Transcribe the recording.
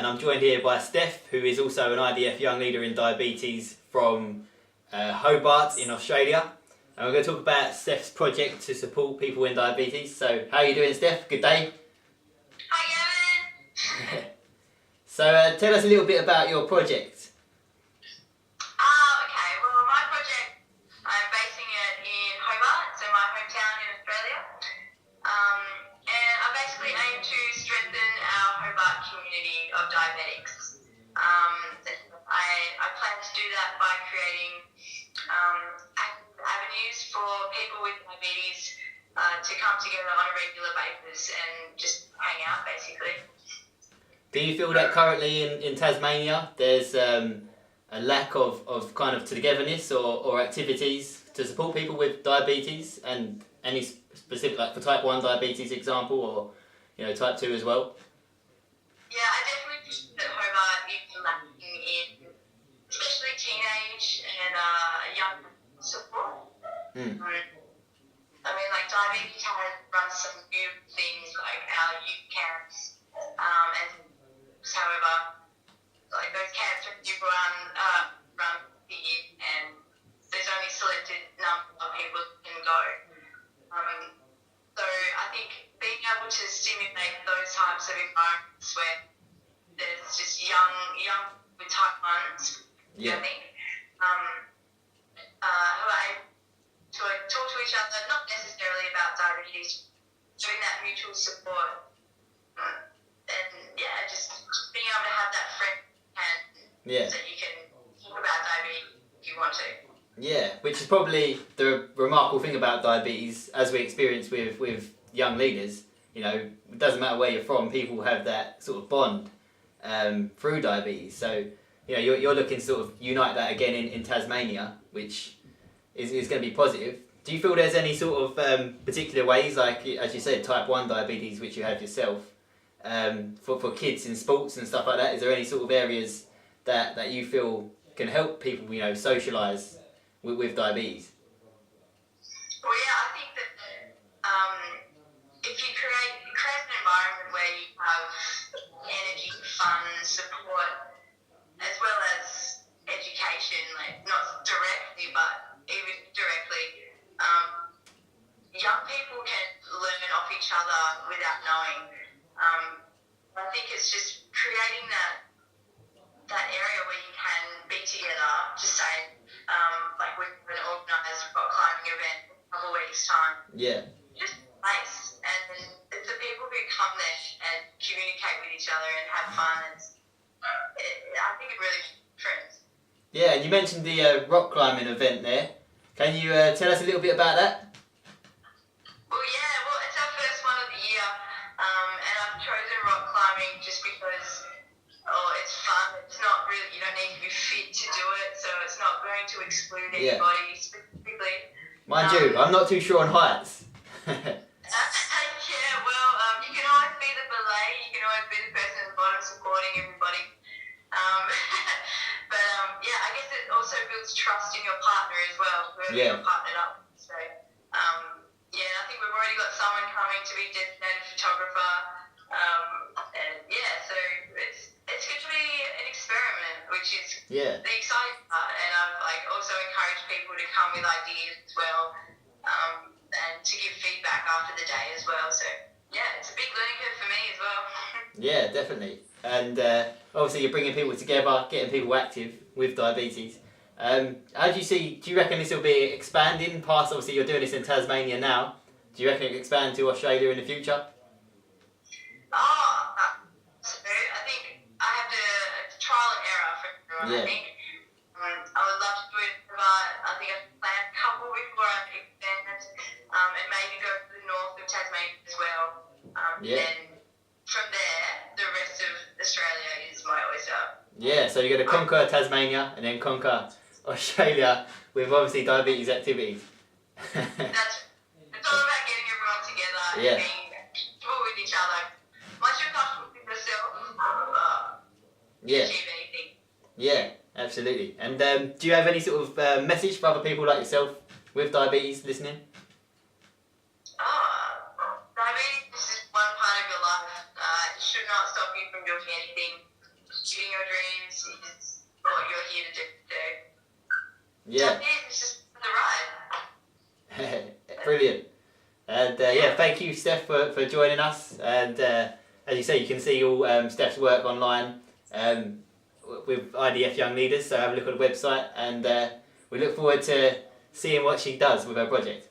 And I'm joined here by Steph, who is also an IDF Young Leader in Diabetes from Hobart in Australia. And we're going to talk about Steph's project to support people in diabetes. So, how are you doing, Steph? Good day. Hi, Gavin. So, tell us a little bit about your project. Okay, well, my project, I'm basing it in Hobart, so my hometown in Australia. And I basically aim to strengthen our Hobart community of diabetics. I plan to do that by creating avenues for people with diabetes to come together on a regular basis and just hang out, basically. Do you feel that currently in Tasmania there's a lack of kind of togetherness or activities to support people with diabetes, and any specific, like for type 1 diabetes example, or type 2 as well? Yeah, I definitely think that Hobart is lacking in especially teenage and young support. I mean, like, diabetes has run some new things like our youth camps, and however, like, those camps are run the year, and there's only selected number of people that can go. So I think being able to stimulate those types of environments where there's just young with type 1s, I think, who are able to talk to each other, not necessarily about diabetes, doing that mutual support, and just being able to have that friend hand that you can talk about diabetes if you want to. Yeah, which is probably the remarkable thing about diabetes, as we experience with young leaders. It doesn't matter where you're from, people have that sort of bond through diabetes. So, you're looking to sort of unite that again in Tasmania, which is going to be positive. Do you feel there's any sort of particular ways, like, as you said, type 1 diabetes, which you have yourself, for kids in sports and stuff like that? Is there any sort of areas that you feel can help people, socialise with diabetes? Well, yeah, I think that if you create an environment where you have energy, fun, support, as well as education, like not directly but even directly, young people can learn off each other without knowing. I think it's just creating that area where you can be together, just say, like we're going to organise a rock climbing event in a couple of weeks' time. Yeah. Just nice. And it's the people who come there and communicate with each other and have fun. I think it really makes a difference. Yeah, and you mentioned the rock climbing event there. Can you tell us a little bit about that? Well, it's our first one of the year, and I've chosen rock climbing just because it's fun. It's not really, you don't need to be fit to do it, so it's not going to exclude anybody specifically. Mind you, I'm not too sure on heights. You can always be the belay, you can always be the person at the bottom supporting everybody. I guess it also builds trust in your partner as well, whoever you're partnered up. So, I think we've already got someone coming to be designated photographer. So it's going to be an experiment, which is the exciting part. And I've also encouraged people to come with ideas as well, and to give feedback after the day as well. So it's a big learning curve for me as well. Yeah, definitely. And obviously you're bringing people together, getting people active with diabetes. How do you reckon this will be expanding past, obviously you're doing this in Tasmania now, do you reckon it will expand to Australia in the future? I think I have to trial and error for everyone, I think. I would love to do it, but I think I've planned a couple before I expand it, and maybe go to the north of Tasmania as well. Then from there, the rest of Australia is my oyster. Yeah, so you're going to conquer Tasmania and then conquer Australia with obviously diabetes activities. It's all about getting everyone together and being comfortable with each other. Once you're comfortable with yourself, you can achieve anything. Yeah, absolutely. And do you have any sort of message for other people like yourself with diabetes listening? Diabetes is one part of your life. It should not stop you from doing anything. achieving your dreams is what you're here to do. Yeah. It's just the ride. Brilliant. And thank you, Steph, for joining us. And as you say, you can see all Steph's work online with IDF Young Leaders. So have a look at the website, and we look forward to seeing what she does with her project.